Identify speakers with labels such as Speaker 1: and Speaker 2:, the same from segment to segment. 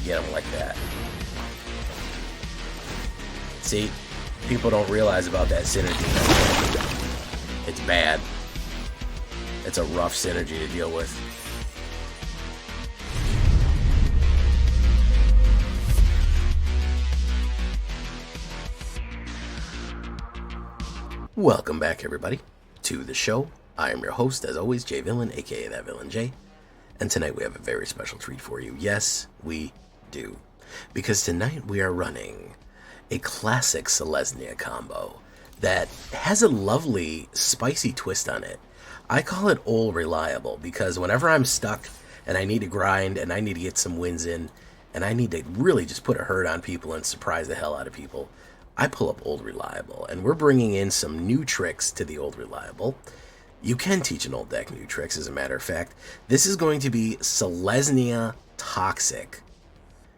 Speaker 1: to get them like that. See? People don't realize about that synergy. It's bad. It's a rough synergy to deal with. Welcome back, everybody, to the show. I am your host, as always, Jay Villain, aka That Villain J. And tonight we have a very special treat for you. Yes, we do. Because tonight we are running a classic Selesnya combo that has a lovely, spicy twist on it. I call it Old Reliable because whenever I'm stuck and I need to grind and I need to get some wins in and I need to really just put a hurt on people and surprise the hell out of people, I pull up Old Reliable. And we're bringing in some new tricks to the Old Reliable. You can teach an old deck new tricks, as a matter of fact. This is going to be Selesnya Toxic.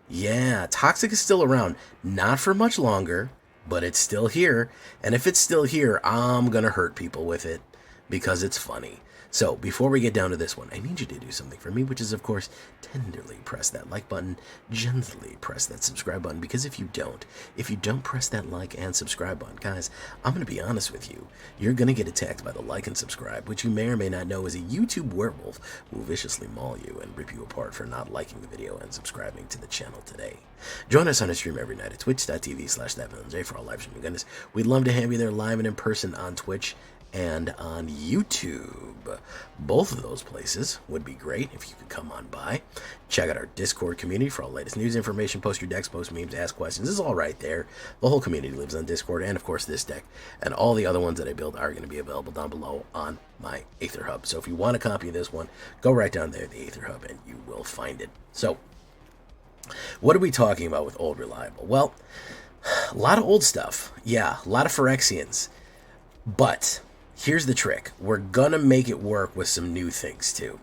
Speaker 1: Yeah, Toxic is still around. Not for much longer, but it's still here. And if it's still here, I'm going to hurt people with it because it's funny. So, before we get down to this one, I need you to do something for me, which is, of course, tenderly press that like button, gently press that subscribe button, because if you don't press that like and subscribe button, guys, I'm going to be honest with you, you're going to get attacked by the like and subscribe, which you may or may not know is a YouTube werewolf who will viciously maul you and rip you apart for not liking the video and subscribing to the channel today. Join us on a stream every night at twitch.tv/thatvillainj for all live streaming goodness. We'd love to have you there live and in person on Twitch and on YouTube. Both of those places would be great if you could come on by. Check out our Discord community for all the latest news information. Post your decks, post memes, ask questions. It's all right there. The whole community lives on Discord, and of course this deck and all the other ones that I build are going to be available down below on my AetherHub. So if you want a copy of this one, go right down there, the AetherHub, and you will find it. So what are we talking about with Old Reliable? Well, a lot of old stuff. Yeah, a lot of Phyrexians. But here's the trick. We're gonna make it work with some new things too.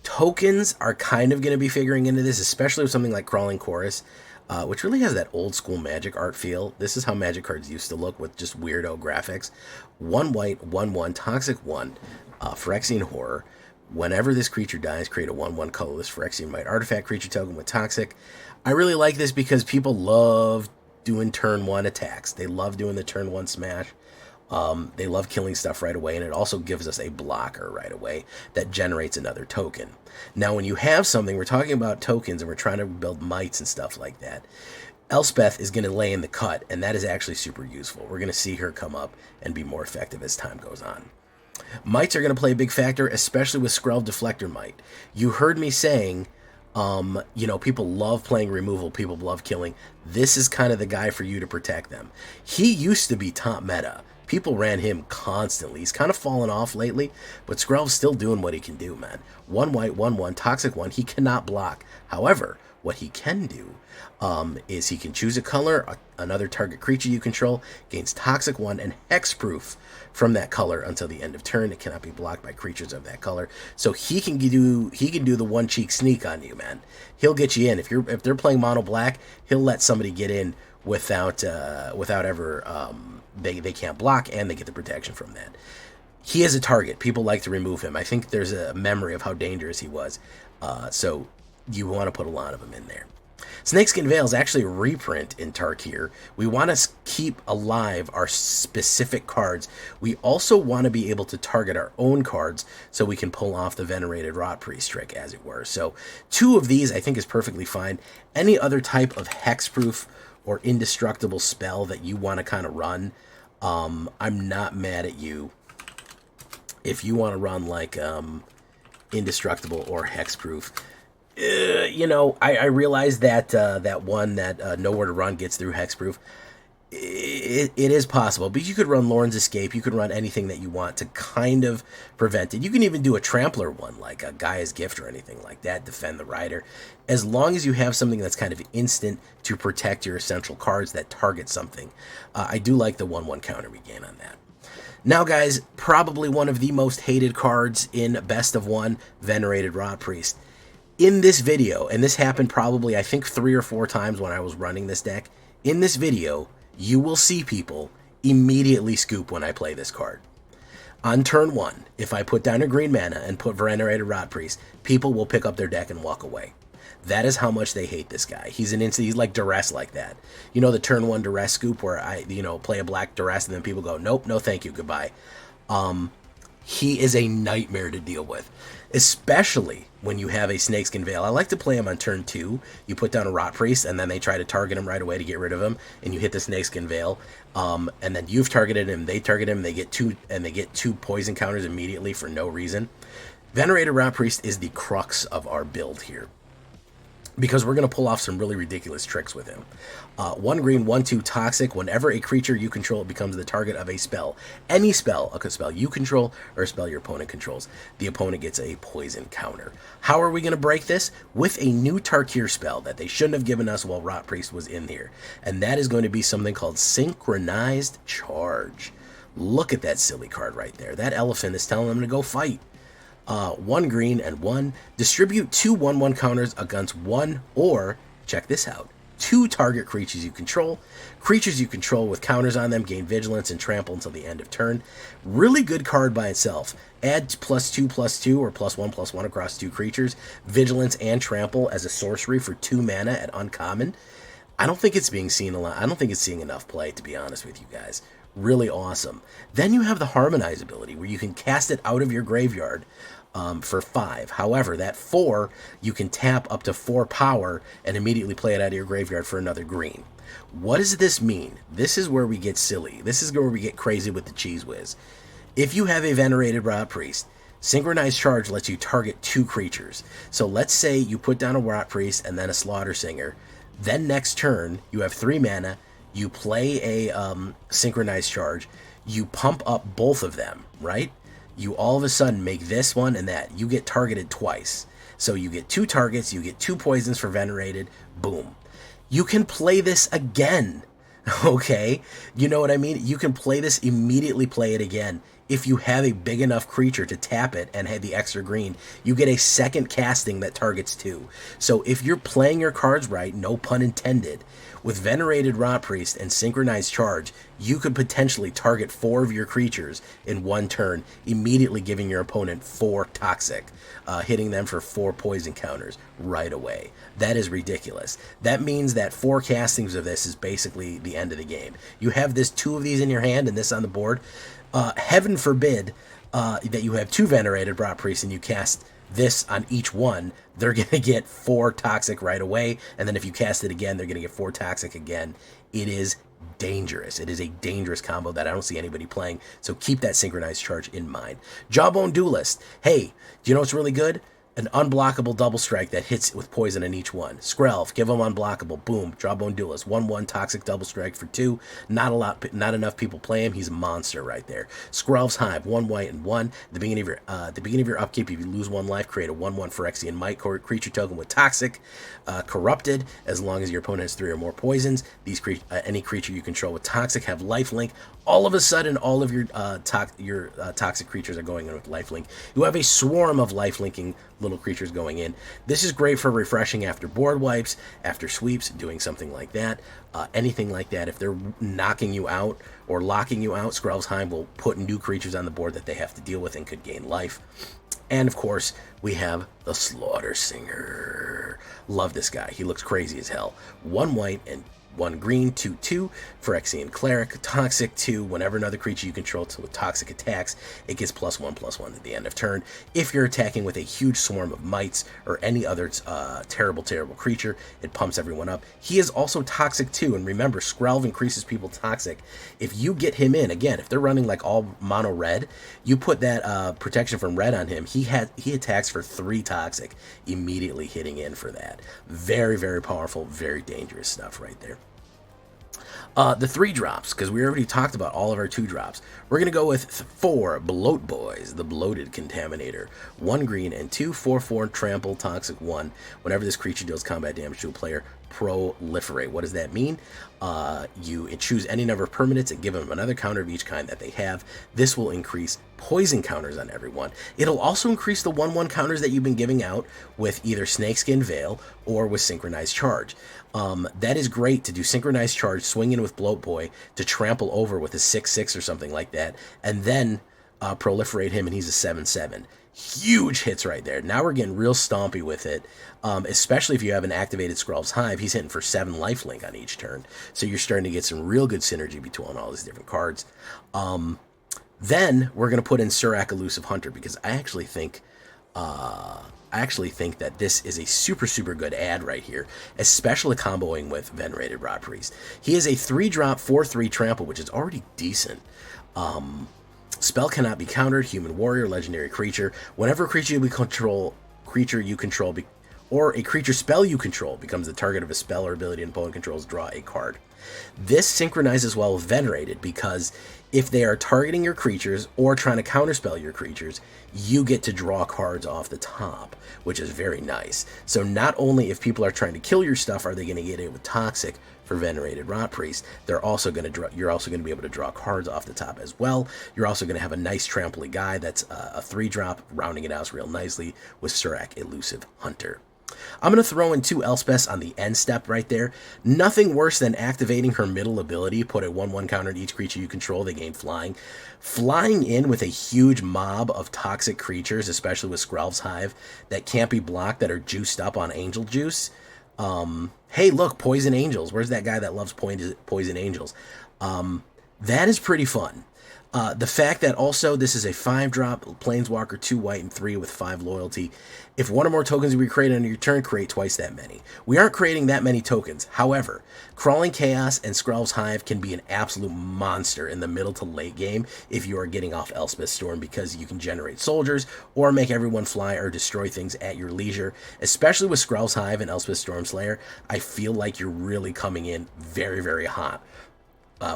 Speaker 1: Tokens are kind of gonna be figuring into this, especially with something like Crawling Chorus, which really has that old school Magic art feel. This is how Magic cards used to look with just weirdo graphics. 1 white, 1/1, Toxic 1, Phyrexian Horror. Whenever this creature dies, create a 1/1 colorless Phyrexian white artifact creature token with Toxic. I really like this because people love doing turn 1 attacks. They love doing the turn 1 smash. They love killing stuff right away, and it also gives us a blocker right away that generates another token. Now, when you have something, we're talking about tokens, and we're trying to build mites and stuff like that. Elspeth is going to lay in the cut, and that is actually super useful. We're going to see her come up and be more effective as time goes on. Mites are going to play a big factor, especially with Skrelv Deflector Mite. You heard me saying, people love playing removal, people love killing. This is kind of the guy for you to protect them. He used to be top meta. People ran him constantly. He's kind of fallen off lately, but Skrelv's still doing what he can do, man. 1 white, 1/1, Toxic 1. He cannot block. However, what he can do is he can choose a color, another target creature you control, gains Toxic 1 and Hexproof from that color until the end of turn. It cannot be blocked by creatures of that color. So he can do the one cheek sneak on you, man. He'll get you in. If they're playing mono black, he'll let somebody get in without ever they can't block, and they get the protection from that. He is a target. People like to remove him. I think there's a memory of how dangerous he was. So you want to put a lot of them in there. Snakeskin Veil is actually a reprint in TARKIR. We want to keep alive our specific cards. We also want to be able to target our own cards so we can pull off the Venerated Rot Priest trick, as it were. So 2 of these I think is perfectly fine. Any other type of hexproof or indestructible spell that you want to kind of run, I'm not mad at you. If you want to run like indestructible or hexproof, I realize that that one that Nowhere to Run gets through hexproof. It is possible, but you could run Lorne's Escape. You could run anything that you want to kind of prevent it. You can even do a Trampler one, like a Gaia's Gift or anything like that, defend the rider. As long as you have something that's kind of instant to protect your essential cards that target something. I do like the 1/1 counter we gain on that. Now, guys, probably one of the most hated cards in Best of 1, Venerated Rot Priest. In this video, and this happened probably, I think, 3 or 4 times when I was running this deck, in this video, you will see people immediately scoop when I play this card. On turn 1, if I put down a green mana and put Venerated Rot Priest, people will pick up their deck and walk away. That is how much they hate this guy. He's he's like duress like that. You know the turn 1 duress scoop where I play a black duress and then people go, nope, no thank you, goodbye. He is a nightmare to deal with, especially when you have a Snakeskin Veil. I like to play him on turn 2. You put down a Rot Priest, and then they try to target him right away to get rid of him, and you hit the Snakeskin Veil, and then you've targeted him, they target him, they get two poison counters immediately for no reason. Venerated Rot Priest is the crux of our build here, because we're going to pull off some really ridiculous tricks with him. 1 green, 1/2 toxic. Whenever a creature you control becomes the target of a spell, any spell, a spell you control or a spell your opponent controls, the opponent gets a poison counter. How are we going to break this? With a new Tarkir spell that they shouldn't have given us while Rot Priest was in here. And that is going to be something called Synchronized Charge. Look at that silly card right there. That elephant is telling them to go fight. 1 green and 1. Distribute 2 1/1 counters against 1 or, check this out, 2 target creatures you control. Creatures you control with counters on them gain vigilance and trample until the end of turn. Really good card by itself. Add +2/+2 or +1/+1 across 2 creatures. Vigilance and trample as a sorcery for 2 mana at uncommon. I don't think it's being seen a lot. I don't think it's seeing enough play, to be honest with you guys. Really awesome. Then you have the Harmonize ability, where you can cast it out of your graveyard for 5. However, that 4, you can tap up to 4 power and immediately play it out of your graveyard for another green. What does this mean? This is where we get silly. This is where we get crazy with the Cheese Whiz. If you have a Venerated Rot Priest, Synchronized Charge lets you target 2 creatures. So let's say you put down a Rot Priest and then a Slaughter Singer. Then next turn, you have 3 mana, you play a Synchronized Charge, you pump up both of them, right? You all of a sudden make this one and that. You get targeted twice. So you get 2 targets, you get 2 poisons for Venerated, boom. You can play this again, okay? You know what I mean? You can play this, immediately play it again. If you have a big enough creature to tap it and have the extra green, you get a second casting that targets 2. So if you're playing your cards right, no pun intended, with Venerated Rot Priest and Synchronized Charge, you could potentially target 4 of your creatures in 1 turn, immediately giving your opponent 4 toxic, hitting them for 4 poison counters right away. That is ridiculous. That means that 4 castings of this is basically the end of the game. You have 2 of these in your hand and this on the board. Heaven forbid that you have 2 Venerated Rot Priests and you cast this on each one, they're going to get 4 toxic right away, and then if you cast it again, they're going to get 4 toxic again. It is dangerous. It is a dangerous combo that I don't see anybody playing, so keep that Synchronized Charge in mind. Jawbone Duelist. Hey, do you know what's really good? An unblockable double strike that hits with poison in each one. Skrelv, give them unblockable. Boom, Jawbone Duelist. 1/1 toxic double strike for 2. Not enough people play him. He's a monster right there. Skrelv's Hive, 1 white and 1. At the beginning of your upkeep, if you lose 1 life, create a 1/1 Phyrexian Might creature token with toxic, corrupted. As long as your opponent has 3 or more poisons, any creature you control with toxic have lifelink. All of a sudden, all of your toxic creatures are going in with lifelink. You have a swarm of lifelinking little creatures going in. This is great for refreshing after board wipes, after sweeps, doing something like that. Anything like that. If they're knocking you out or locking you out, Skrelv's Hive will put new creatures on the board that they have to deal with and could gain life. And of course, we have the Slaughter Singer. Love this guy. He looks crazy as hell. 1 white and 1 green, 2/2, Phyrexian Cleric, toxic 2. Whenever another creature you control with toxic attacks, it gets +1/+1 at the end of turn. If you're attacking with a huge swarm of mites or any other terrible creature, it pumps everyone up. He is also toxic 2, and remember, Skrelv increases people toxic. If you get him in, again, if they're running like all mono red, you put that protection from red on him. He attacks for 3 toxic, immediately hitting in for that. Very, very powerful, very dangerous stuff right there. The 3 drops, because we already talked about all of our 2 drops. We're going to go with 4 Bloat Boys, the Bloated Contaminator. 1 green and 2, 4/4, trample, toxic 1. Whenever this creature deals combat damage to a player, proliferate. What does that mean? You choose any number of permanents and give them another counter of each kind that they have. This will increase poison counters on everyone. It'll also increase the 1/1 counters that you've been giving out with either Snakeskin Veil or with Synchronized Charge. That is great to do Synchronized Charge, swing in with Bloat Boy to trample over with a 6/6 or something like that, and then proliferate him, and he's a 7/7. Huge hits right there. Now we're getting real stompy with it, especially if you have an activated Skrulv's Hive. He's hitting for 7 lifelink on each turn. So you're starting to get some real good synergy between all these different cards. Then we're going to put in Surak Elusive Hunter, because I actually think that this is a super, super good ad right here, especially comboing with Venerated Rot Priest. He is a 3-drop, 4/3 trample, which is already decent. Spell cannot be countered. Human warrior, legendary creature. Whenever a creature you control, or a creature spell you control becomes the target of a spell or ability an opponent controls, draw a card. This synchronizes well with Venerated, because if they are targeting your creatures or trying to counterspell your creatures, you get to draw cards off the top, which is very nice. So not only if people are trying to kill your stuff are they going to get it with Toxic for Venerated Rot Priest, you're also going to be able to draw cards off the top as well. You're also going to have a nice trample guy that's a 3-drop, rounding it out real nicely with Surak Elusive Hunter. I'm going to throw in 2 Elspeths on the end step right there. Nothing worse than activating her middle ability. Put a 1/1 counter on each creature you control. They gain flying. Flying in with a huge mob of toxic creatures, especially with Skrulv's Hive, that can't be blocked, that are juiced up on angel juice. Hey, look, Poison Angels. Where's that guy that loves Poison Angels? That is pretty fun. The fact that also this is a 5-drop, Planeswalker, 2 white and 3 with 5 loyalty. If one or more tokens we create on your turn, create twice that many. We aren't creating that many tokens. However, Crawling Chaos and Skrulv's Hive can be an absolute monster in the middle to late game if you are getting off Elspeth Storm, because you can generate soldiers or make everyone fly or destroy things at your leisure. Especially with Skrulv's Hive and Elspeth Storm Slayer, I feel like you're really coming in very, very hot.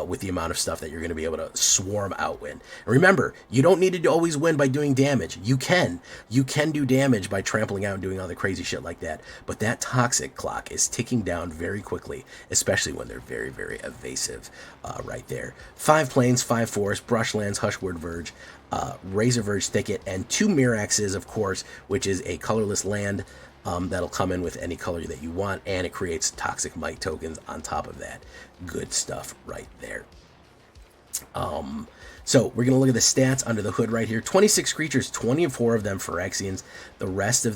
Speaker 1: With the amount of stuff that you're going to be able to swarm out with. And remember, you don't need to always win by doing damage. You can do damage by trampling out and doing all the crazy shit like that. But that toxic clock is ticking down very quickly, especially when they're very, very evasive right there. 5 plains, 5 forests, brushlands, Hushword Verge, Razor Verge Thicket, and 2 Miraxes, of course, which is a colorless land. That'll come in with any color that you want, and it creates Toxic Might tokens on top of that. Good stuff right there. So we're going to look at the stats under the hood right here. 26 creatures, 24 of them Phyrexians. The rest,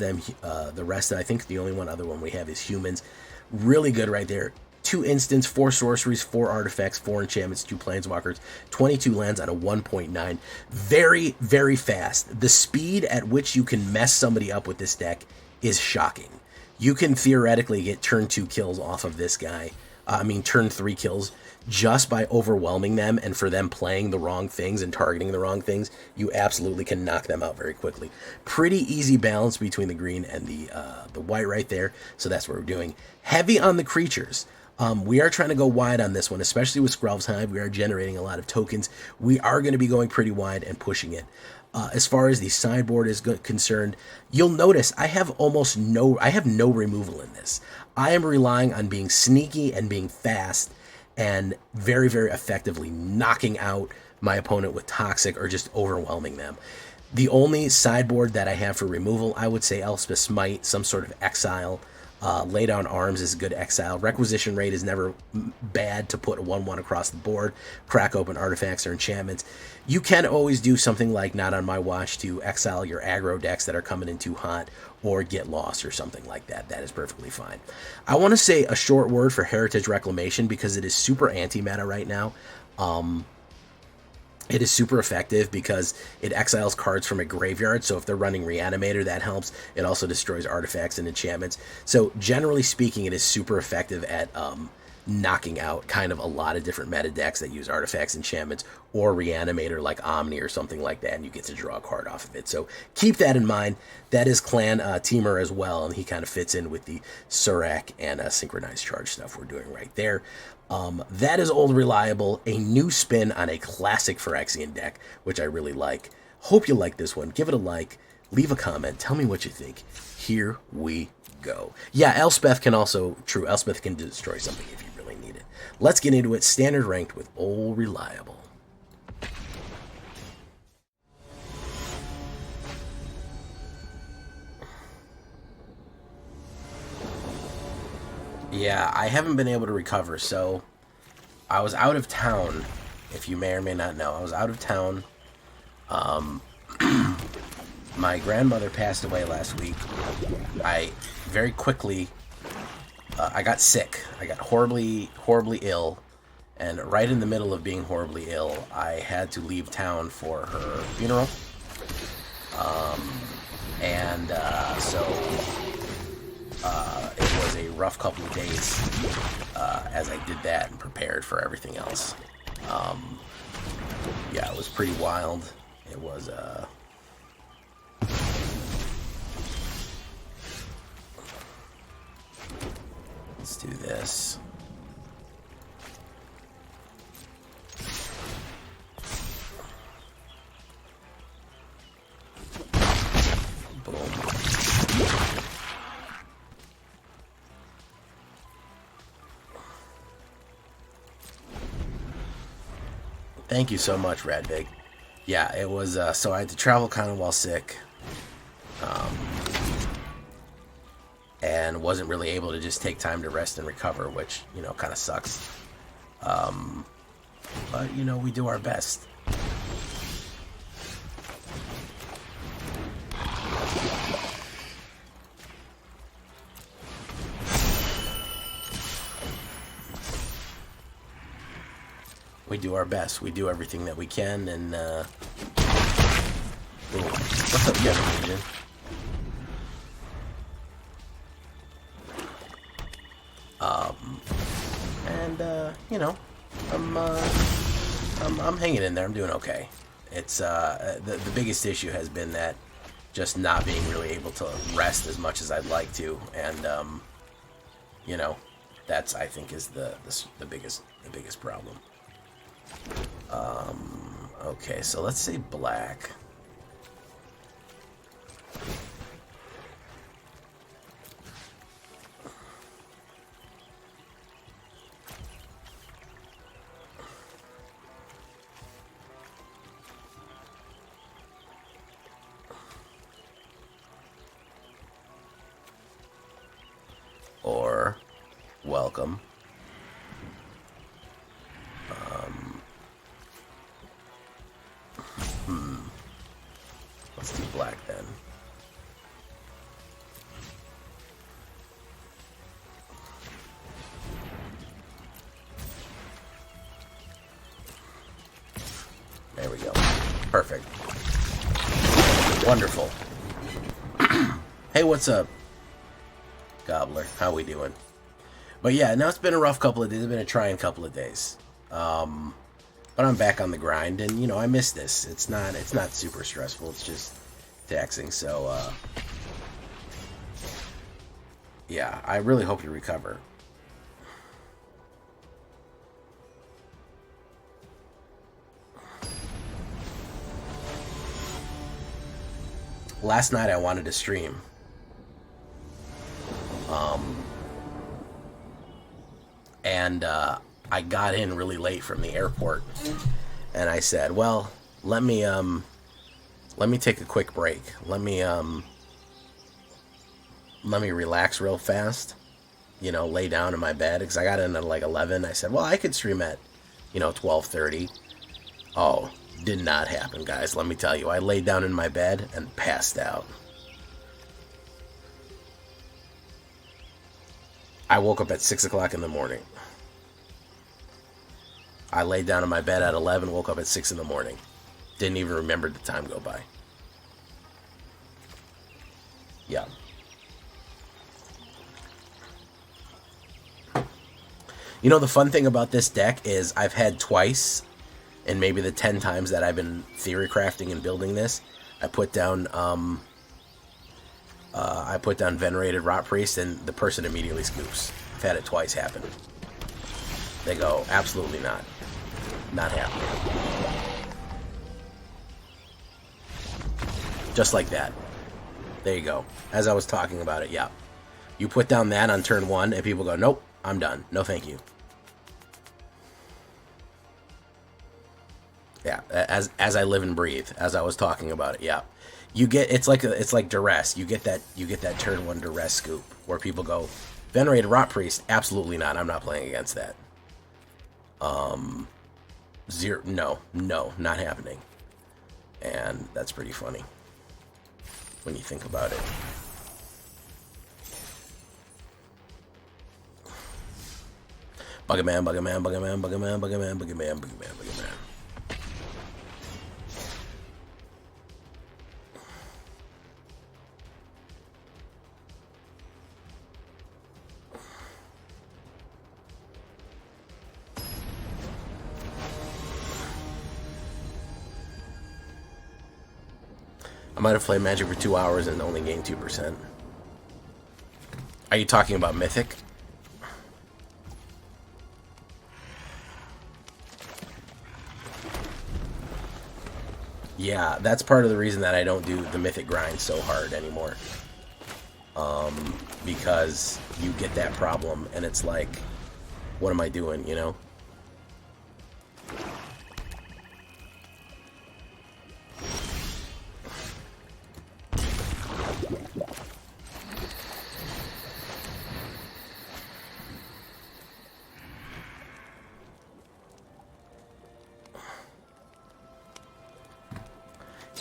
Speaker 1: I think the only other one we have is humans. Really good right there. 2 instants, 4 sorceries, 4 artifacts, 4 enchantments, 2 planeswalkers, 22 lands on a 1.9. Very, very fast. The speed at which you can mess somebody up with this deck is shocking. You can theoretically get turn 2 kills off of this guy. Turn 3 kills just by overwhelming them, and for them playing the wrong things and targeting the wrong things, you absolutely can knock them out very quickly. Pretty easy balance between the green and the white right there, so that's what we're doing. Heavy on the creatures. We are trying to go wide on this one, especially with Skrulv's Hive. We are generating a lot of tokens. We are going to be going pretty wide and pushing it. As far as the sideboard is concerned, you'll notice I have no removal in this. I am relying on being sneaky and being fast and very, very effectively knocking out my opponent with Toxic or just overwhelming them. The only sideboard that I have for removal, I would say Elspeth Smite, some sort of exile. Lay Down Arms is a good exile. Requisition Rate is never bad to put a 1/1 across the board. Crack open artifacts or enchantments. You can always do something like Not On My Watch to exile your aggro decks that are coming in too hot, or Get Lost or something like that. That is perfectly fine. I want to say a short word for Heritage Reclamation, because it is super anti-meta right now. It is super effective because it exiles cards from a graveyard, so if they're running Reanimator, that helps. It also destroys artifacts and enchantments. So generally speaking, it is super effective at knocking out kind of a lot of different meta decks that use artifacts, enchantments, or Reanimator like Omni or something like that, and you get to draw a card off of it. So keep that in mind. That is Clan Teamer as well, and he kind of fits in with the Surak and Synchronized Charge stuff we're doing right there. That is Old Reliable, a new spin on a classic Phyrexian deck, which I really like. Hope you like this one. Give it a like, leave a comment, tell me what you think. Here we go. Yeah, Elspeth can destroy something if you really need it. Let's get into it. Standard ranked with Old Reliable. Yeah, I haven't been able to recover, so I was out of town, if you may or may not know. I was out of town My grandmother passed away last week. I very quickly, I got sick. I got horribly, horribly ill. And right in the middle of being horribly ill, I had to leave town for her funeral. So it was a rough couple of days as I did that and prepared for everything else. Yeah, it was pretty wild. It was, let's do this. Boom. Thank you so much, Radvig. Yeah, it was, so I had to travel kind of while sick. And wasn't really able to just take time to rest and recover, which, you know, kind of sucks. But, you know, we do our best. We do our best. We do everything that we can, and, ooh, what's up, Kevin Legion? You know, I'm hanging in there. I'm doing okay. It's, the biggest issue has been that just not being really able to rest as much as I'd like to, and, you know, that's, I think, is the biggest problem. Okay, so let's say black. Or welcome. Let's do black then. There we go. Perfect. Wonderful. Hey, what's up, Gobbler? How we doing? But yeah, now it's been a rough couple of days. It's been a trying couple of days. But I'm back on the grind, and, you know, I miss this. It's not super stressful. It's just taxing. So, yeah, I really hope you recover. Last night I wanted to stream. And I got in really late from the airport, and I said, well, let me take a quick break. Let me relax real fast, you know, lay down in my bed, because I got in at like 11. I said, well, I could stream at, you know, 12:30. Oh, did not happen, guys. Let me tell you, I laid down in my bed and passed out. I woke up at 6 o'clock in the morning. I laid down in my bed at 11, woke up at 6 in the morning. Didn't even remember the time go by. Yeah. You know, the fun thing about this deck is I've had twice, and maybe the 10 times that I've been theory crafting and building this, I put down Venerated Rot Priest, and the person immediately scoops. I've had it twice happen. They go, absolutely not. Not happening. Just like that. There you go. As I was talking about it, yeah. You put down that on turn 1, and people go, nope, I'm done. No thank you. Yeah, as I live and breathe, as I was talking about it, yeah. You get, it's like duress. You get that turn 1 duress scoop where people go, Venerated Rot Priest, absolutely not. I'm not playing against that. No, not happening. And that's pretty funny when you think about it. Buggerman, Buggerman, Buggerman, Buggerman, Buggerman, Buggerman, Buggerman, Buggerman. I might have played Magic for 2 hours and only gained 2%. Are you talking about Mythic? Yeah, that's part of the reason that I don't do the Mythic grind so hard anymore. Because you get that problem, and it's like, what am I doing, you know?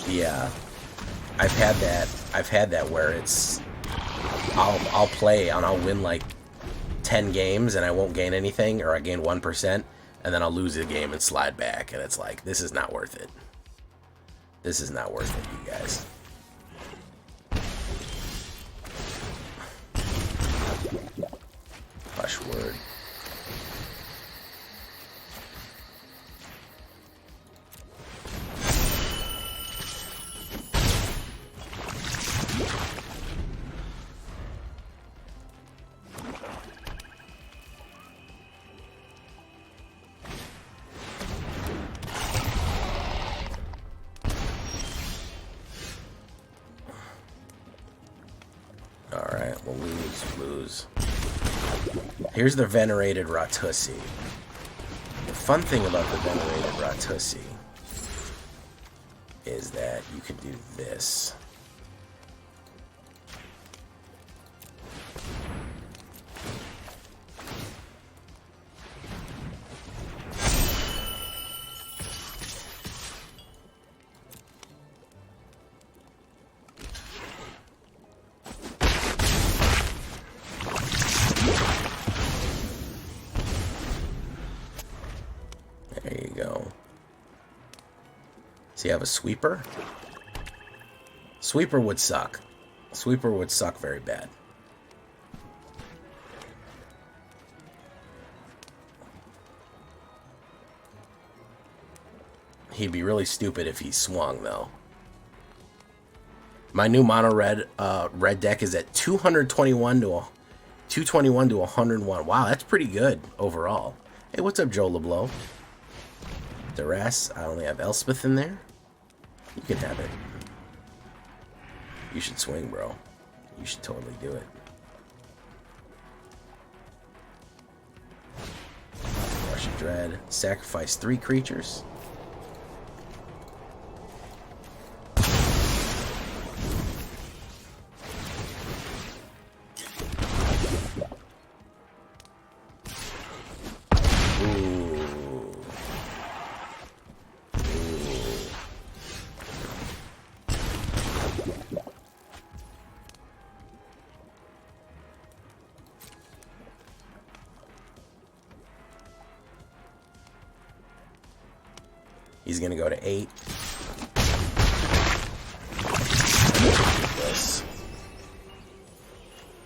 Speaker 1: Yeah, I've had that where it's I'll play and I'll win like 10 games and I won't gain anything, or I gain 1%, and then I'll lose the game and slide back, and it's like, this is not worth it. This is not worth it, you guys. Hush word. Alright, we'll lose. Here's the Venerated Ratussi. The fun thing about the Venerated Ratussi is that you can do this. There you go. So you have a sweeper? Sweeper would suck. Sweeper would suck very bad. He'd be really stupid if he swung, though. My new mono red red deck is at 221 to 101. Wow, that's pretty good overall. Hey, what's up, Joe LeBlanc? Duress, I only have Elspeth in there. You can have it. You should swing, bro. You should totally do it. Rush of Dread. Sacrifice 3 creatures. He's going to go to 8. This.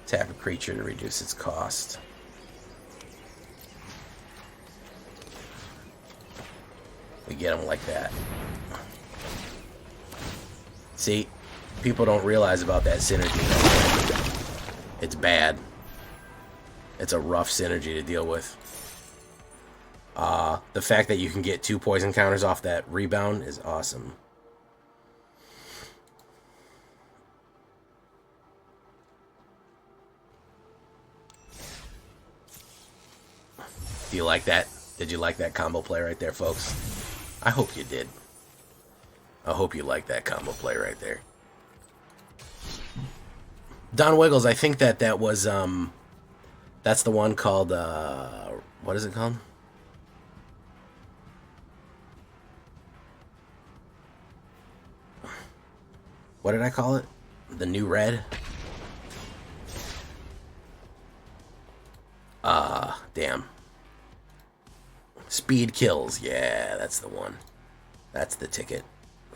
Speaker 1: Tap a creature to reduce its cost. We get him like that. See, people don't realize about that synergy. It's bad. It's a rough synergy to deal with. The fact that you can get 2 poison counters off that rebound is awesome. Do you like that? Did you like that combo play right there, folks? I hope you did. I hope you like that combo play right there. Don Wiggles, I think that was, that's the one called, what is it called? What did I call it? The new red? Damn. Speed kills. Yeah, that's the one. That's the ticket.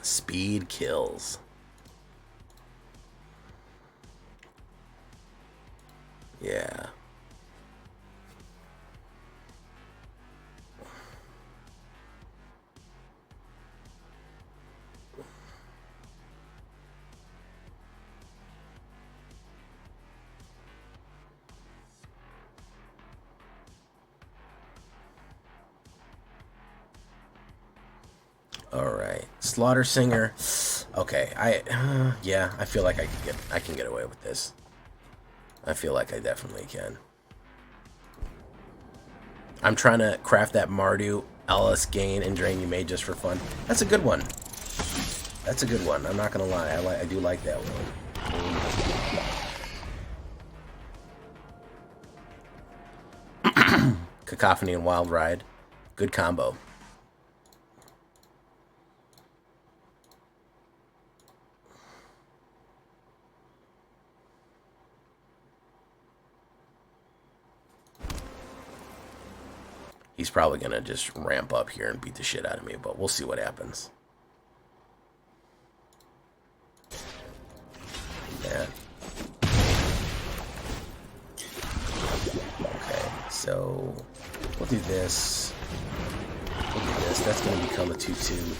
Speaker 1: Speed kills. Yeah. All right, Slaughter Singer. Okay, yeah, I feel like I can get away with this. I feel like I definitely can. I'm trying to craft that Mardu, Ellis, Gain, and Drain you made just for fun. That's a good one. That's a good one. I'm not gonna lie. I do like that one. Cacophony and Wild Ride. Good combo. He's probably going to just ramp up here and beat the shit out of me, but we'll see what happens. Yeah. Okay, so we'll do this. We'll do this. That's going to become a 2-2.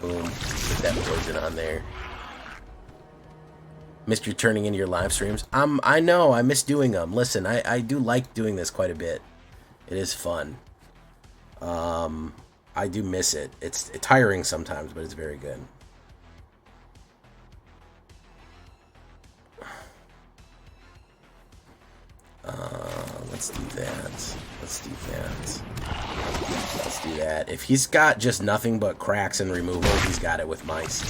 Speaker 1: Boom. Put that poison on there. Missed you turning into your live streams. I know, I miss doing them. Listen, I do like doing this quite a bit. It is fun. I do miss it. It's tiring sometimes, but it's very good. Let's do that. Let's do that. Let's do that. If he's got just nothing but cracks and removal, he's got it with mice.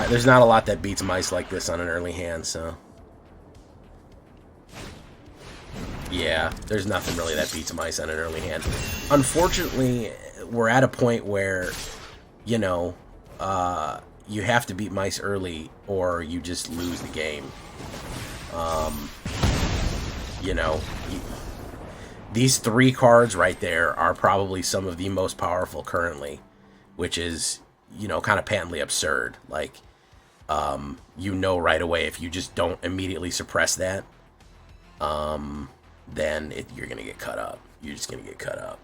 Speaker 1: There's not a lot that beats mice like this on an early hand, so... Yeah, there's nothing really that beats mice on an early hand. Unfortunately, we're at a point where, you know, you have to beat mice early or you just lose the game. You know, these three cards right there are probably some of the most powerful currently, which is, you know, kind of patently absurd. Like, you know right away if you just don't immediately suppress that, then you're going to get cut up. You're just going to get cut up.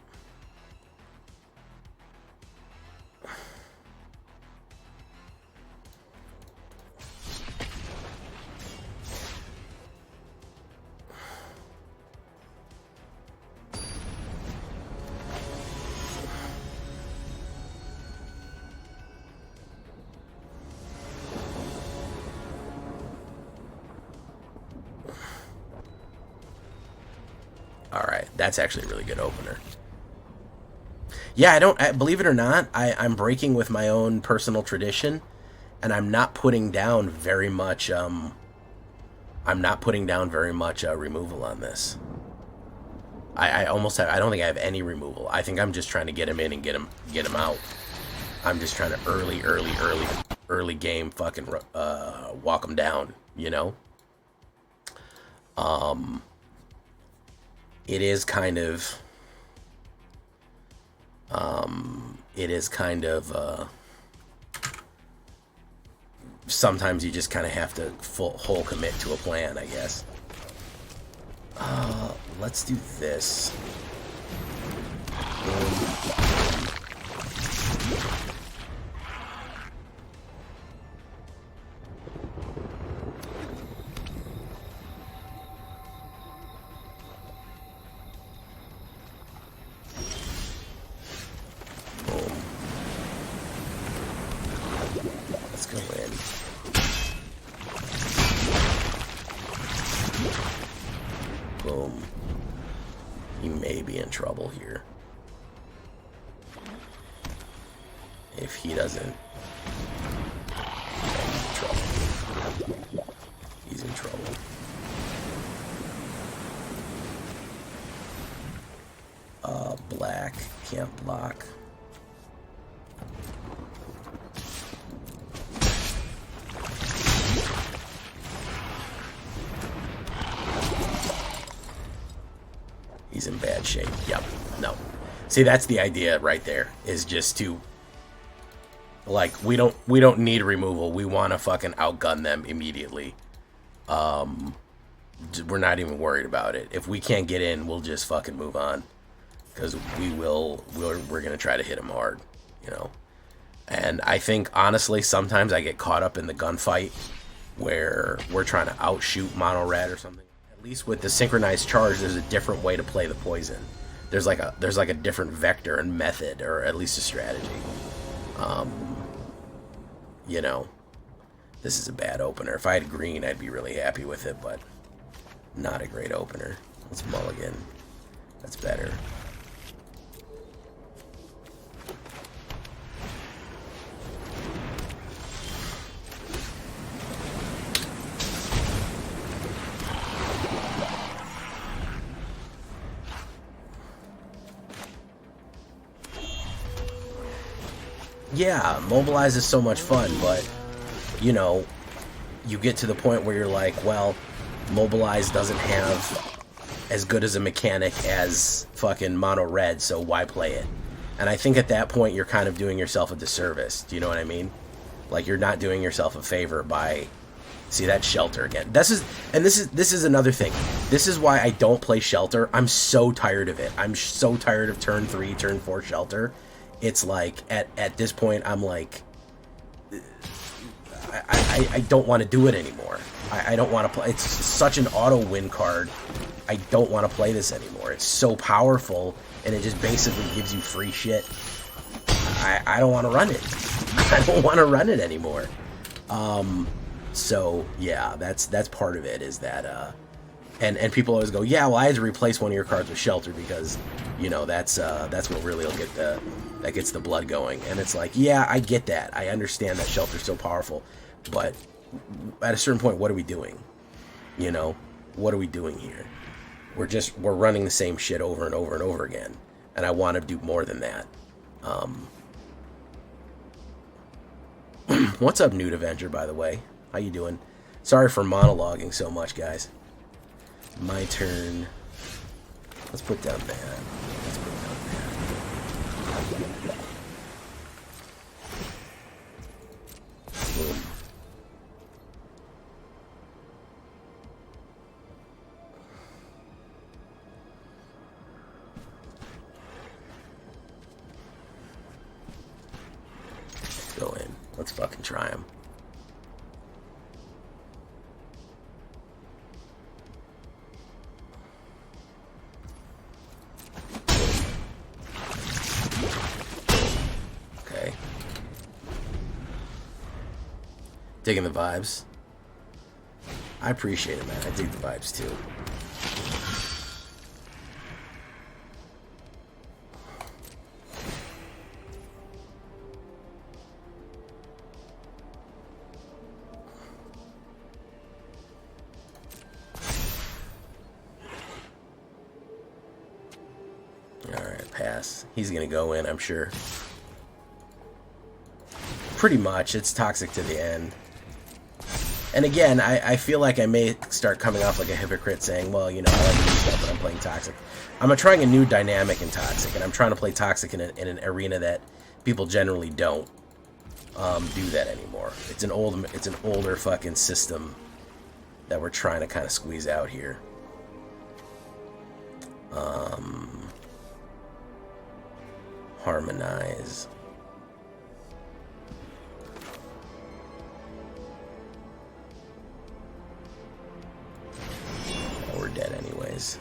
Speaker 1: Alright, that's actually a really good opener. Yeah, I believe it or not, I'm breaking with my own personal tradition, and I'm not putting down very much, removal on this. I almost have, I don't think I have any removal. I think I'm just trying to get him in and get him out. I'm just trying to early game fucking walk him down, you know? It is kind of, sometimes you just kind of have to whole commit to a plan, I guess. Let's do this. Let's go in. Boom. He may be in trouble here. If he doesn't... he's in trouble. He's in trouble. Black. Can't block. He's in bad shape. Yep. No. See, that's the idea right there, is just to, like, we don't need removal. We want to fucking outgun them immediately. We're not even worried about it. If we can't get in, we'll just fucking move on. Because we're going to try to hit him hard, you know. And I think, honestly, sometimes I get caught up in the gunfight where we're trying to outshoot mono red or something. At least with the synchronized charge, there's a different way to play the poison. There's like a different vector and method, or at least a strategy. You know, this is a bad opener. If I had green, I'd be really happy with it, but not a great opener. Let's mulligan. That's better. Yeah, mobilize is so much fun, but, you know, you get to the point where you're like, well, mobilize doesn't have as good as a mechanic as fucking mono red, so why play it? And I think at that point you're kind of doing yourself a disservice. Do you know what I mean? Like, you're not doing yourself a favor by... See, that shelter again. This is another thing. This is why I don't play shelter. I'm so tired of it. I'm so tired of turn 3, turn 4 shelter. It's like, at this point, I'm like, I don't want to do it anymore. I don't want to play. It's such an auto-win card. I don't want to play this anymore. It's so powerful, and it just basically gives you free shit. I don't want to run it. I don't want to run it anymore. So, yeah, that's part of it, is that, and people always go, yeah, well, I had to replace one of your cards with shelter because, you know, that's what really will get that gets the blood going. And it's like, yeah, I get that. I understand that shelter's so powerful, but at a certain point, what are we doing? You know, what are we doing here? We're running the same shit over and over and over again, and I want to do more than that. What's up, Nude Avenger, by the way? How you doing? Sorry for monologuing so much, guys. My turn. Let's put down that. Let's put down that. Boom. Go in. Let's fucking try him. Okay. Digging the vibes. I appreciate it, man. I dig the vibes too. Alright, pass. He's gonna go in, I'm sure. Pretty much. It's toxic to the end. And again, I feel like I may start coming off like a hypocrite saying, well, you know, I like to do stuff, but I'm playing Toxic. I'm trying a new dynamic in Toxic, and I'm trying to play Toxic in an arena that people generally don't do that anymore. It's an older fucking system that we're trying to kind of squeeze out here. Harmonize. We're dead anyways.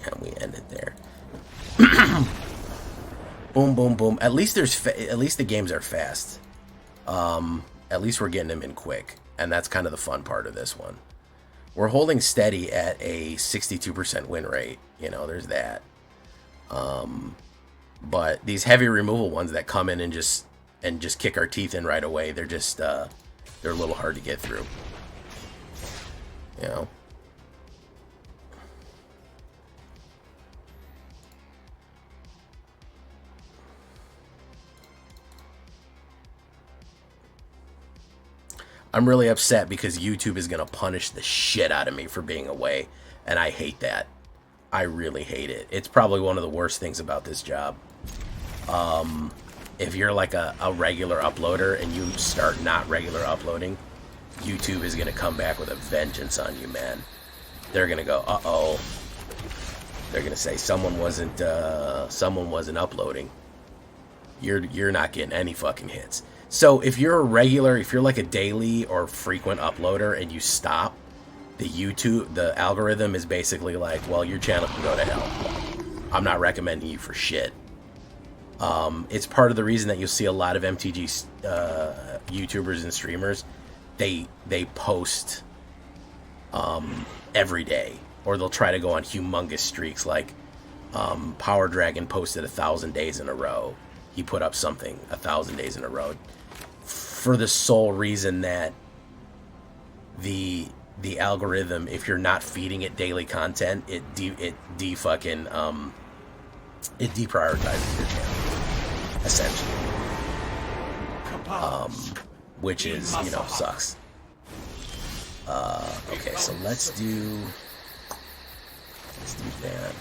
Speaker 1: And we end it there. Boom, boom, boom. At least at least the games are fast. At least we're getting them in quick, and that's kind of the fun part of this one. We're holding steady at a 62% win rate. You know, there's that. But these heavy removal ones that come in and just kick our teeth in right away, they're just they're a little hard to get through. You know. I'm really upset because YouTube is going to punish the shit out of me for being away, and I hate that. I really hate it. It's probably one of the worst things about this job. If you're like a regular uploader and you start not regular uploading, YouTube is going to come back with a vengeance on you, man. They're going to go, uh-oh. They're going to say someone wasn't uploading. You're not getting any fucking hits. So if you're a regular, if you're like a daily or frequent uploader and you stop, the algorithm is basically like, well, your channel can go to hell. I'm not recommending you for shit. It's part of the reason that you'll see a lot of MTG YouTubers and streamers, they post every day, or they'll try to go on humongous streaks. Like Power Dragon posted 1,000 days in a row. He put up something 1,000 days in a row, for the sole reason that the algorithm, if you're not feeding it daily content, it deprioritizes your channel, essentially. Which is, you know, sucks. Okay, so let's do that.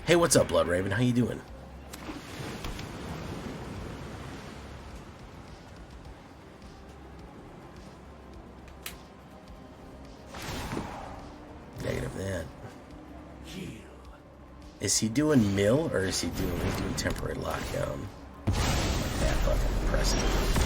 Speaker 1: Hey, what's up, Blood Raven? How you doing? Negative that. Is he doing mill or is he doing temporary lockdown? That fucking impressive.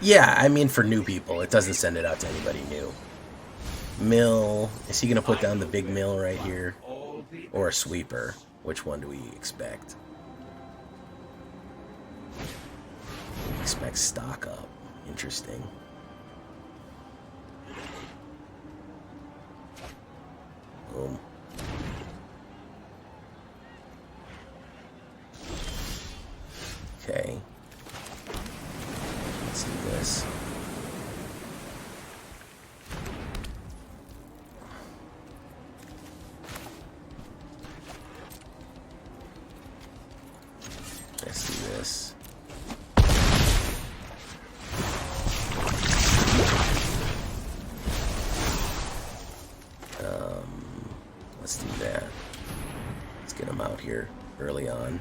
Speaker 1: Yeah, I mean, for new people, it doesn't send it out to anybody new. Mill. Is he going to put down the big mill right here? Or a sweeper? Which one do we expect? We expect stock up. Interesting. Boom. Okay. Let's do this. Let's do this. Let's do that. Let's get him out here early on.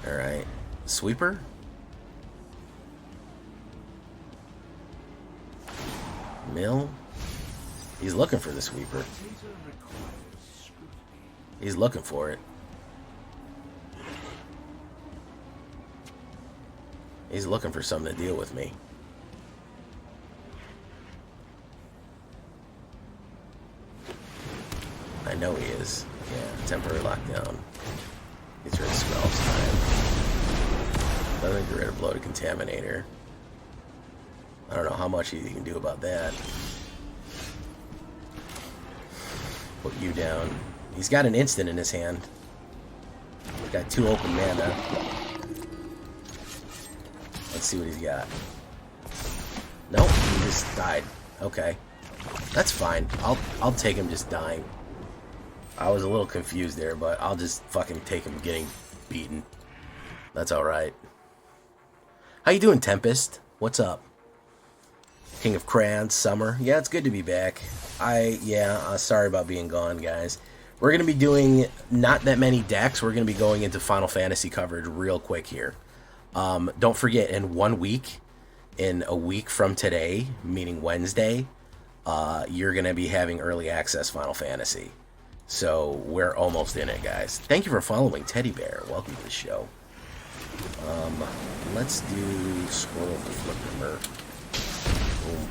Speaker 1: All right, sweeper. Mill. He's looking for the sweeper. He's looking for it. He's looking for something to deal with me. I know he is. Yeah, temporary lockdown. Gets rid of spells time. Doesn't get rid of bloated contaminator. I don't know how much he can do about that. Put you down. He's got an instant in his hand. He's got 2 open mana. Let's see what he's got. Nope, he just died. Okay. That's fine. I'll take him just dying. I was a little confused there, but I'll just fucking take him getting beaten. That's alright. How you doing, Tempest? What's up? King of Crayons, Summer. Yeah, it's good to be back. Sorry about being gone, guys. We're going to be doing not that many decks. We're going to be going into Final Fantasy coverage real quick here. Don't forget, in 1 week, in a week from today, meaning Wednesday, you're going to be having early access Final Fantasy. So we're almost in it, guys. Thank you for following, Teddy Bear. Welcome to the show. Let's do Scroll of the Flipper. Boom.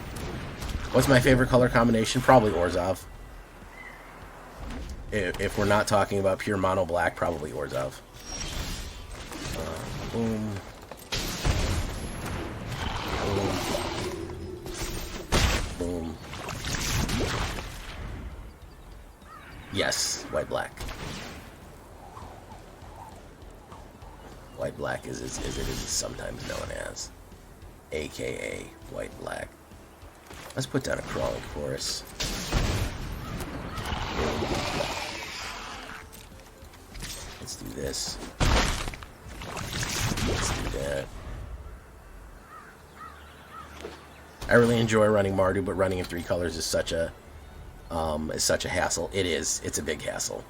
Speaker 1: What's my favorite color combination? Probably Orzhov. If we're not talking about pure mono black, probably Orzhov. Boom. Boom. Boom. Yes, white black. White black is as it is sometimes known as, aka white black. Let's put down a crawling chorus. Let's do this. Let's do that. I really enjoy running Mardu, but running in 3 colors is such a hassle. It is. It's a big hassle.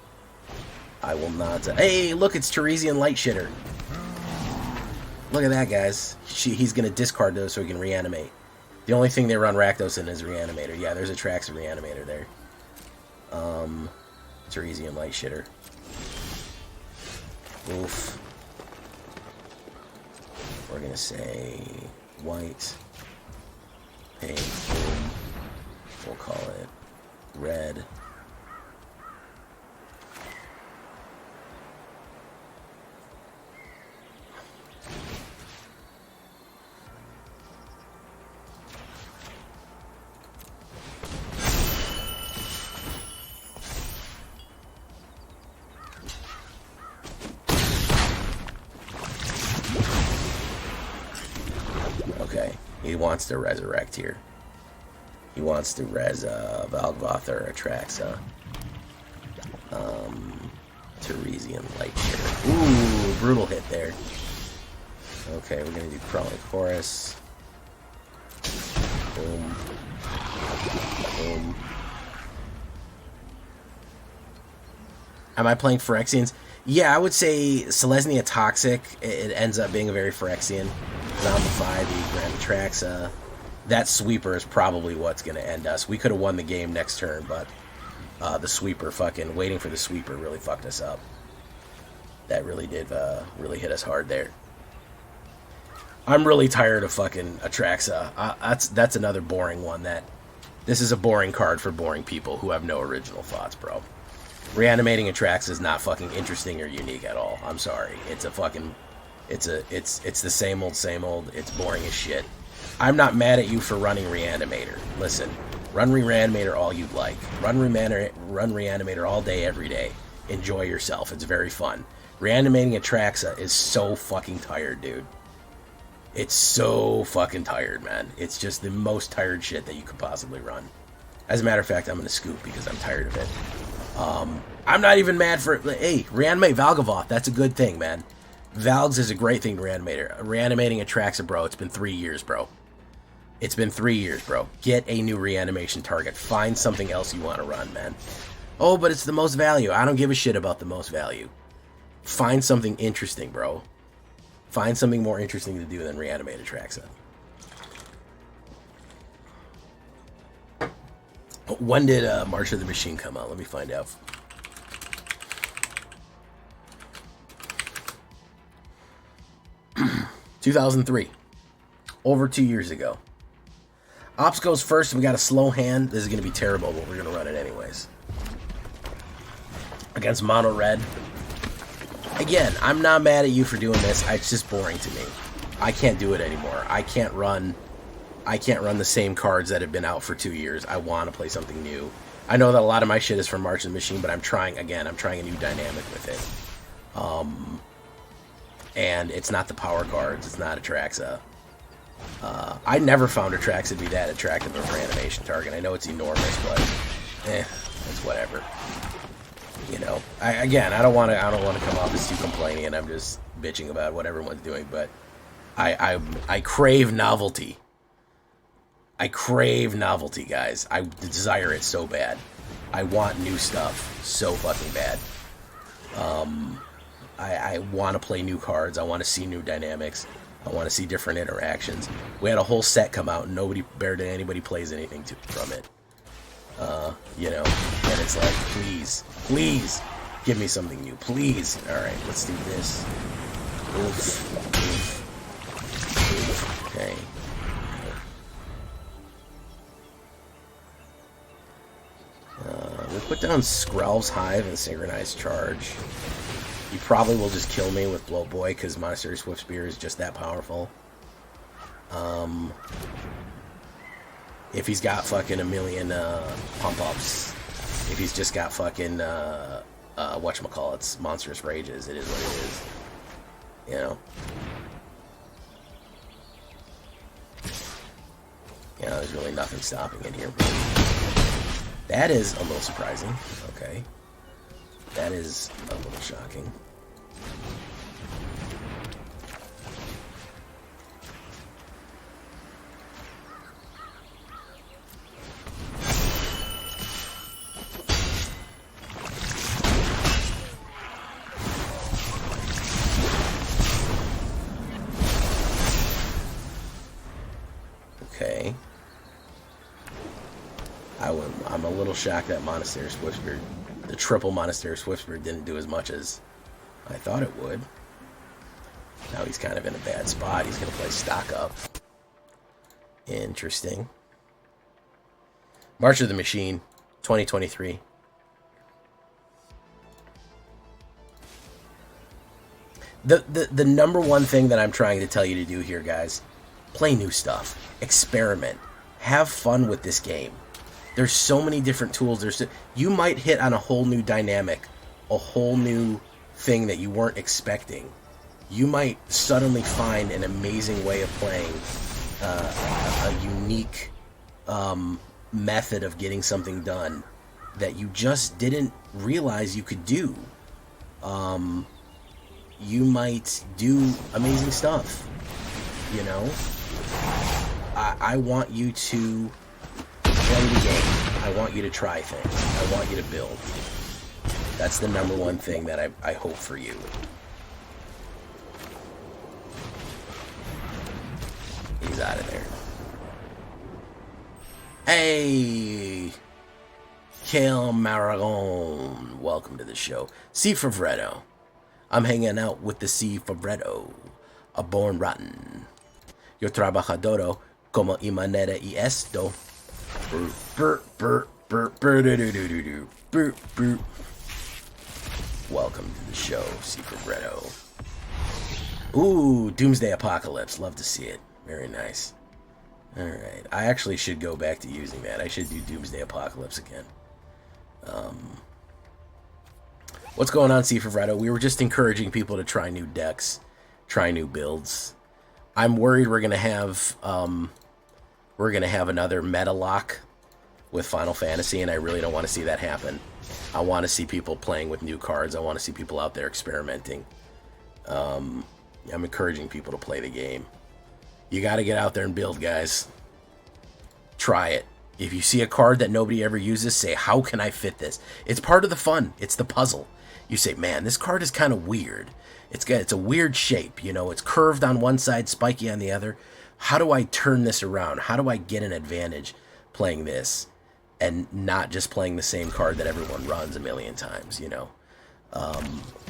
Speaker 1: I will not. Hey, look, it's Teresian Light Shitter. Look at that, guys. He's gonna discard those so he can reanimate. The only thing they run Rakdos in is Reanimator. Yeah, there's a Trax Reanimator there. Teresian Light Shitter. Oof. We're gonna say white, pink, boom. We'll call it red. Okay, he wants to resurrect here. He wants to res Valgvoth or Atraxa. Teresian Light Shitter. Ooh, brutal hit there. Okay, we're gonna do Crawling Chorus. Boom. Boom. Am I playing Phyrexians? Yeah, I would say Selesnya Toxic. It ends up being a very Phyrexian. Zombify the Grand Atraxa. That sweeper is probably what's going to end us. We could have won the game next turn, but the sweeper fucking waiting for the sweeper really fucked us up. That really did really hit us hard there. I'm really tired of fucking Atraxa. That's another boring one. This is a boring card for boring people who have no original thoughts, bro. Reanimating Atraxa is not fucking interesting or unique at all. I'm sorry. It's a fucking it's the same old. It's boring as shit. I'm not mad at you for running Reanimator. Listen, run Reanimator all you'd like. Run Reanimator all day, every day. Enjoy yourself. It's very fun. Reanimating Atraxa is so fucking tired, dude. It's so fucking tired, man. It's just the most tired shit that you could possibly run. As a matter of fact, I'm going to scoop because I'm tired of it. I'm not even mad for... Hey, reanimate Valgavoth. That's a good thing, man. Valgs is a great thing to reanimate. Reanimating Atraxa, bro. It's been 3 years, bro. It's been 3 years, bro. Get a new reanimation target. Find something else you want to run, man. Oh, but it's the most value. I don't give a shit about the most value. Find something interesting, bro. Find something more interesting to do than reanimate Atraxa. When did March of the Machine come out? Let me find out. ...2003. Over 2 years ago. Ops goes first. We got a slow hand. This is going to be terrible, but we're going to run it anyways. Against Mono Red. Again, I'm not mad at you for doing this. It's just boring to me. I can't do it anymore. I can't run the same cards that have been out for 2 years. I want to play something new. I know that a lot of my shit is from March of the Machine, but I'm trying a new dynamic with it. And it's not the power cards. It's not Atraxa. I never found Atraxa to be that attractive of an animation target. I know it's enormous, but it's whatever. You know, I don't want to come off as too complaining, and I'm just bitching about what everyone's doing, but I crave novelty. I crave novelty, guys. I desire it so bad. I want new stuff so fucking bad. I want to play new cards. I want to see new dynamics. I want to see different interactions. We had a whole set come out, and barely anybody plays anything from it. You know, and it's like, please, give me something new, please. All right, let's do this. Oof. Okay. We'll put down Skrelv's Hive and Synchronized Charge. He probably will just kill me with Bloat Boy because Monastery Swift Spear is just that powerful. If he's got fucking a million pump-ups, if he's just got fucking, whatchamacallits, Monstrous Rages, it is what it is. You know? You know, there's really nothing stopping it here. That is a little surprising. Okay. That is a little shocking. Okay. I'm a little shocked that Monastery Swiftspear, the triple Monastery Swiftspear, didn't do as much as I thought it would. Now he's kind of in a bad spot. He's going to play stock up. Interesting. March of the Machine, 2023. The number one thing that I'm trying to tell you to do here, guys, play new stuff. Experiment. Have fun with this game. There's so many different tools. You might hit on a whole new dynamic, a whole new thing that you weren't expecting. You might suddenly find an amazing way of playing, a unique method of getting something done that you just didn't realize you could do. You might do amazing stuff, you know? I want you to play the game. I want you to try things. I want you to build. That's the number one thing that I hope for you. He's out of there. Hey! Kale Maragon. Welcome to the show. C. Favretto. I'm hanging out with the C. Favretto. A born rotten. Yo trabajadoro como y manera y esto. Welcome to the show, Secret Bredo. Ooh, Doomsday Apocalypse. Love to see it. Very nice. Alright. I actually should go back to using that. I should do Doomsday Apocalypse again. What's going on, Secret Bredo? We were just encouraging people to try new decks, try new builds. I'm worried we're gonna have another meta lock with Final Fantasy, and I really don't want to see that happen. I want to see people playing with new cards. I want to see people out there experimenting. I'm encouraging people to play the game. You got to get out there and build, guys. Try it. If you see a card that nobody ever uses, say, how can I fit this? It's part of the fun. It's the puzzle. You say, man, this card is kind of weird. It's a weird shape. You know, it's curved on one side, spiky on the other. How do I turn this around? How do I get an advantage playing this and not just playing the same card that everyone runs a million times, you know?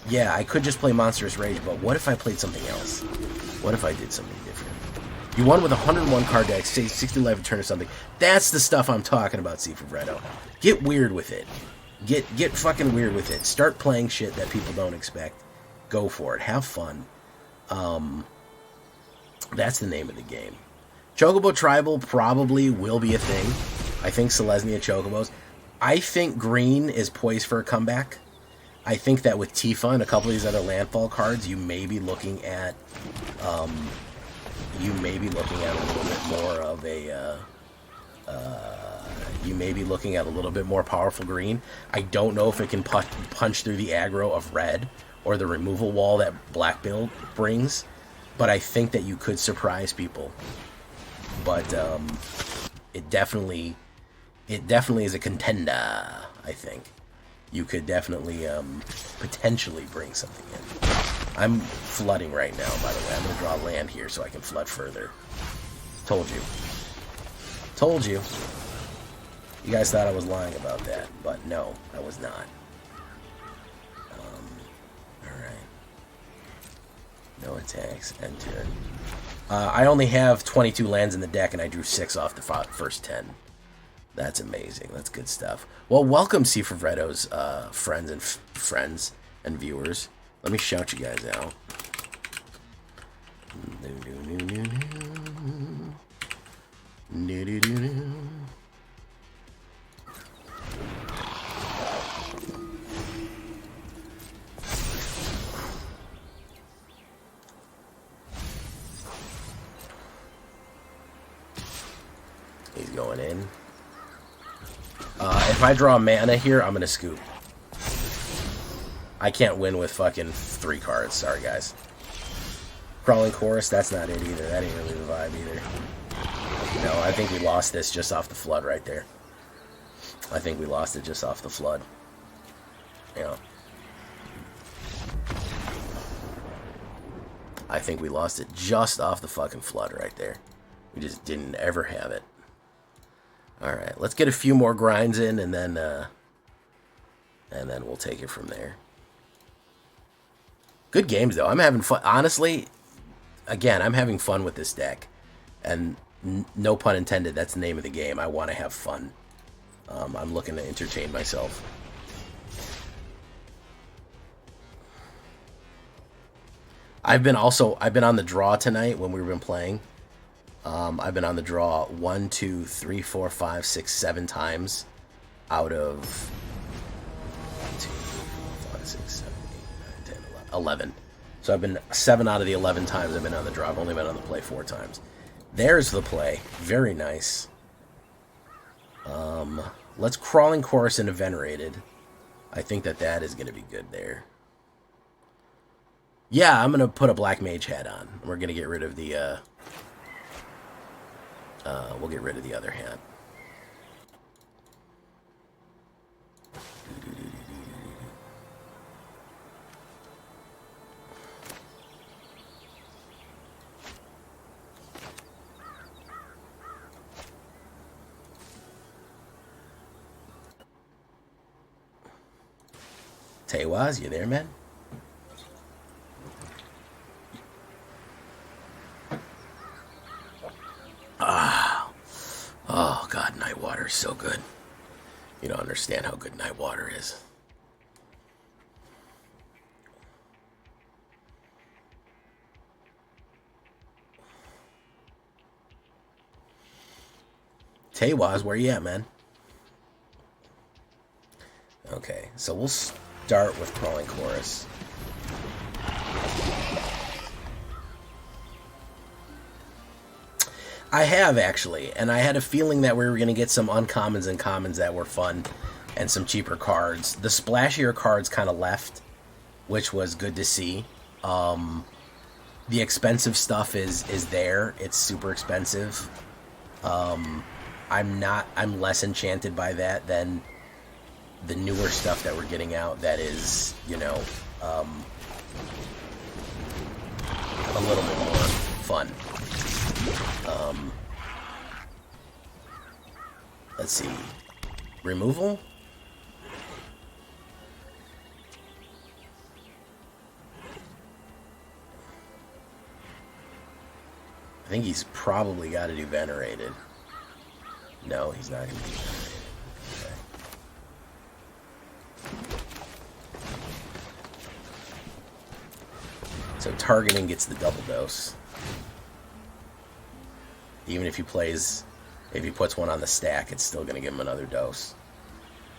Speaker 1: Yeah, I could just play Monstrous Rage, but what if I played something else? What if I did something different? You won with a 101 card deck, say 60 life return or something. That's the stuff I'm talking about, C. Favretto. Get weird with it. Get fucking weird with it. Start playing shit that people don't expect. Go for it. Have fun. That's the name of the game. Chocobo Tribal probably will be a thing. I think Selesnya Chocobos. I think green is poised for a comeback. I think that with Tifa and a couple of these other landfall cards, you may be looking at you may be looking at a little bit more of a you may be looking at a little bit more powerful green. I don't know if it can punch through the aggro of red or the removal wall that black build brings, but I think that you could surprise people. But it definitely is a contender. I think you could definitely potentially bring something in. I'm flooding right now, by the way. I'm going to draw land here so I can flood further. Told you. Told you. You guys thought I was lying about that, but no, I was not. Alright. No attacks. Enter. I only have 22 lands in the deck, and I drew 6 off the first 10. That's amazing. That's good stuff. Well, welcome, C. Favretto's friends and viewers. Let me shout you guys out. He's going in. If I draw mana here, I'm going to scoop. I can't win with fucking 3 cards. Sorry, guys. Crawling Chorus, that's not it either. That ain't really the vibe either. No, I think we lost this just off the flood right there. I think we lost it just off the flood. Yeah. I think we lost it just off the fucking flood right there. We just didn't ever have it. Alright, let's get a few more grinds in, and then we'll take it from there. Good games, though. I'm having fun. Honestly, again, I'm having fun with this deck. And no pun intended, that's the name of the game. I want to have fun. I'm looking to entertain myself. I've been on the draw tonight when we've been playing. I've been on the draw 1, 2, 3, 4, 5, 6, 7 times out of 1, 2, 3, 4, 5, 6, 7, 8, 9, 10, 11. So I've been 7 out of the 11 times I've been on the draw. I've only been on the play 4 times. There's the play. Very nice. Let's Crawling Chorus into Venerated. I think that is going to be good there. Yeah, I'm going to put a Black Mage hat on. We're going to get rid of the... we'll get rid of the other hat. Tewaz, you there, man? Oh, God, Night Water is so good. You don't understand how good Night Water is. Tewaz, where you at, man? Okay, so we'll start with Crawling Chorus. I have, actually, and I had a feeling that we were going to get some uncommons and commons that were fun, and some cheaper cards. The splashier cards kind of left, which was good to see. The expensive stuff is there. It's super expensive. I'm less enchanted by that than the newer stuff that we're getting out that is, you know, a little bit more fun. Let's see. Removal? I think he's probably got to do Venerated. No, he's not going to do Venerated. Okay. So targeting gets the double dose. Even if he puts one on the stack, it's still going to give him another dose.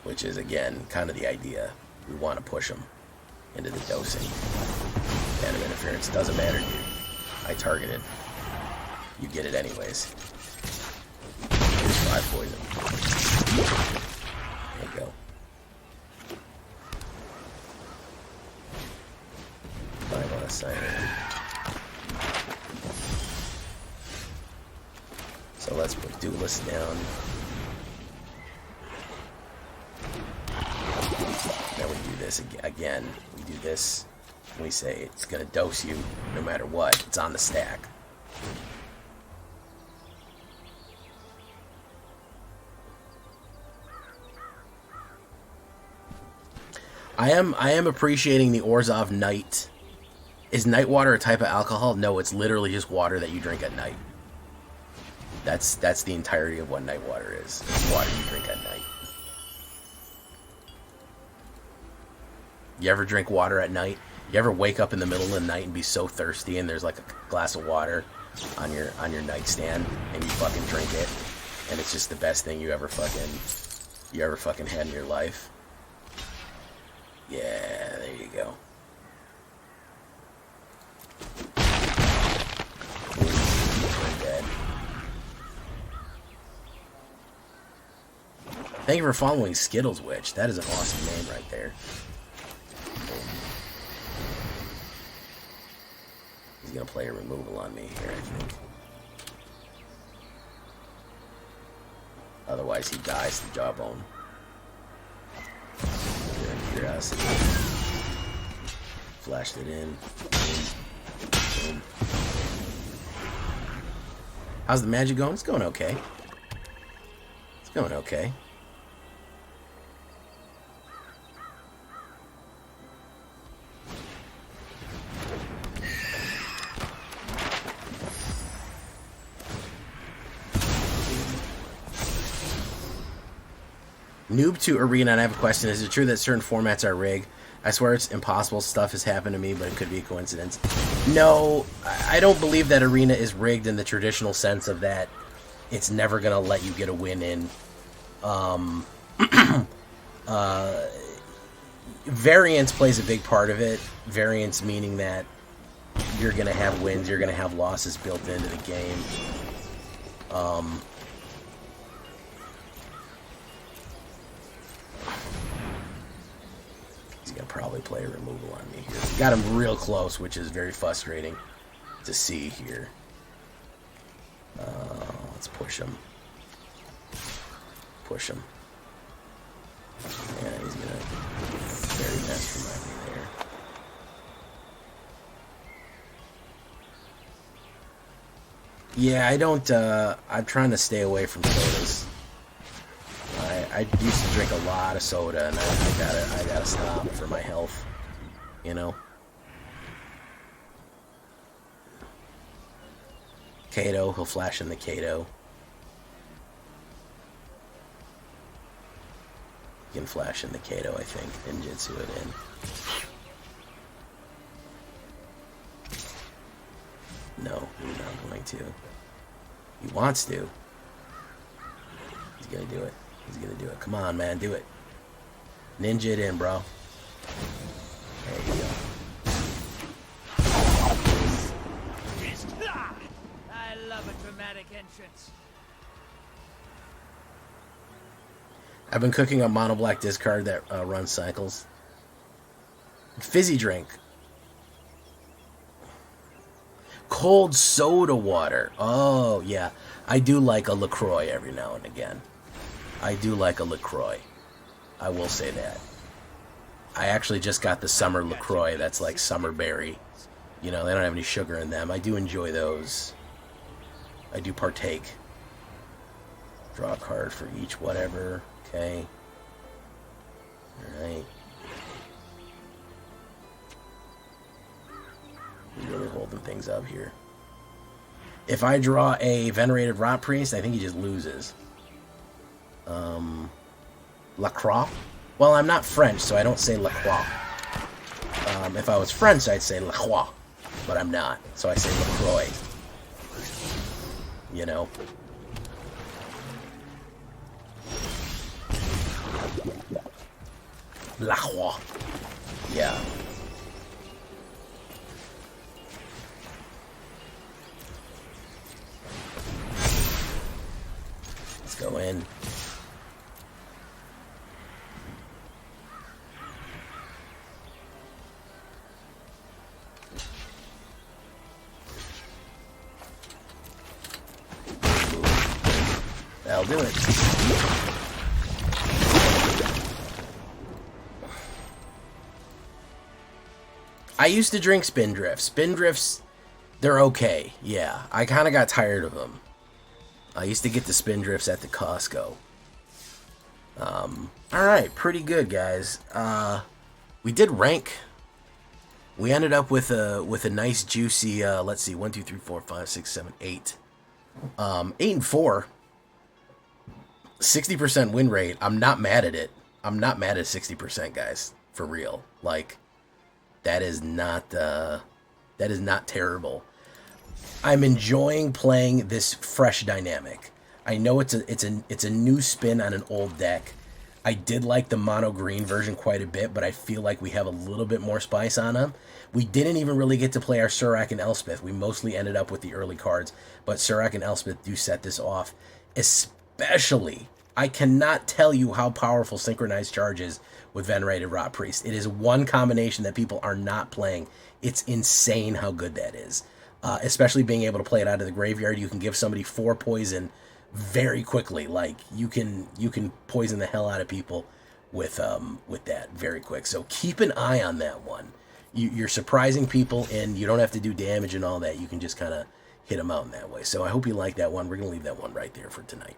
Speaker 1: Which is, again, kind of the idea. We want to push him into the dosing. Phantom Interference doesn't matter, dude. I targeted. you get it anyways. Here's 5 poison. There you go. 5 on a siren. So let's put Duelist down. Now we do this again. We do this. We say it's going to dose you no matter what. It's on the stack. I am appreciating the Orzhov Night. Is night water a type of alcohol? No, it's literally just water that you drink at night. That's the entirety of what night water is. It's water you drink at night. You ever drink water at night? You ever wake up in the middle of the night and be so thirsty and there's like a glass of water on your nightstand and you fucking drink it and it's just the best thing you ever fucking had in your life? Yeah, there you go. Dead. Thank you for following Skittles Witch. That is an awesome name right there. He's gonna play a removal on me here, I think. Otherwise, he dies to Jawbone. Curiosity. Flashed it in. Boom. Boom. How's the magic going? It's going okay. It's going okay. Noob to Arena, and I have a question. Is it true that certain formats are rigged? I swear it's impossible stuff has happened to me, but it could be a coincidence. No, I don't believe that Arena is rigged in the traditional sense of that it's never going to let you get a win in. Variance plays a big part of it. Variance meaning that you're going to have wins, you're going to have losses built into the game. He's going to probably play a removal on me here. Got him real close, which is very frustrating to see here. Let's push him. Push him. Yeah, he's going to very mastermind me there. Yeah, I don't, I'm trying to stay away from sodas. I used to drink a lot of soda, and I gotta stop for my health, you know? Kato, he'll flash in the Kato. You can flash in the Kato, I think, ninjutsu it in. No, he's not going to. He wants to. He's gonna do it. He's gonna do it. Come on, man, do it. Ninja it in, bro. There you go.
Speaker 2: I love a dramatic entrance.
Speaker 1: I've been cooking a mono black discard that runs cycles. Fizzy drink. Cold soda water. Oh, yeah. I do like a LaCroix every now and again. I do like a LaCroix. I will say that. I actually just got the summer LaCroix. That's like summer berry. You know, they don't have any sugar in them. I do enjoy those. I do partake. Draw a card for each whatever. Okay. Alright. He's really holding things up here. If I draw a Venerated Rot Priest, I think he just loses. LaCroix? Well, I'm not French, so I don't say LaCroix. If I was French, I'd say LaCroix. But I'm not, so I say LaCroix. You know? LaCroix. Yeah. I'll do it. I used to drink Spindrifts. Spindrifts, they're okay. Yeah, I kind of got tired of them. I used to get the Spindrifts at the Costco. Alright, pretty good, guys. We did rank. We ended up with a nice juicy, let's see, 1, 2, 3, 4, 5, 6, 7, 8. 8 and 4. 60% win rate. I'm not mad at it. I'm not mad at 60%, guys. For real. Like, that is not terrible. I'm enjoying playing this fresh dynamic. I know it's a new spin on an old deck. I did like the mono green version quite a bit, but I feel like we have a little bit more spice on them. We didn't even really get to play our Surak and Elspeth. We mostly ended up with the early cards, but Surak and Elspeth do set this off. Especially, I cannot tell you how powerful Synchronized Charge is with Venerated Rot Priest. It is one combination that people are not playing. It's insane how good that is. Especially being able to play it out of the graveyard. You can give somebody 4 poison very quickly. Like, you can poison the hell out of people with that very quick. So keep an eye on that one. You're surprising people, and you don't have to do damage and all that. You can just kind of hit them out in that way. So I hope you like that one. We're going to leave that one right there for tonight.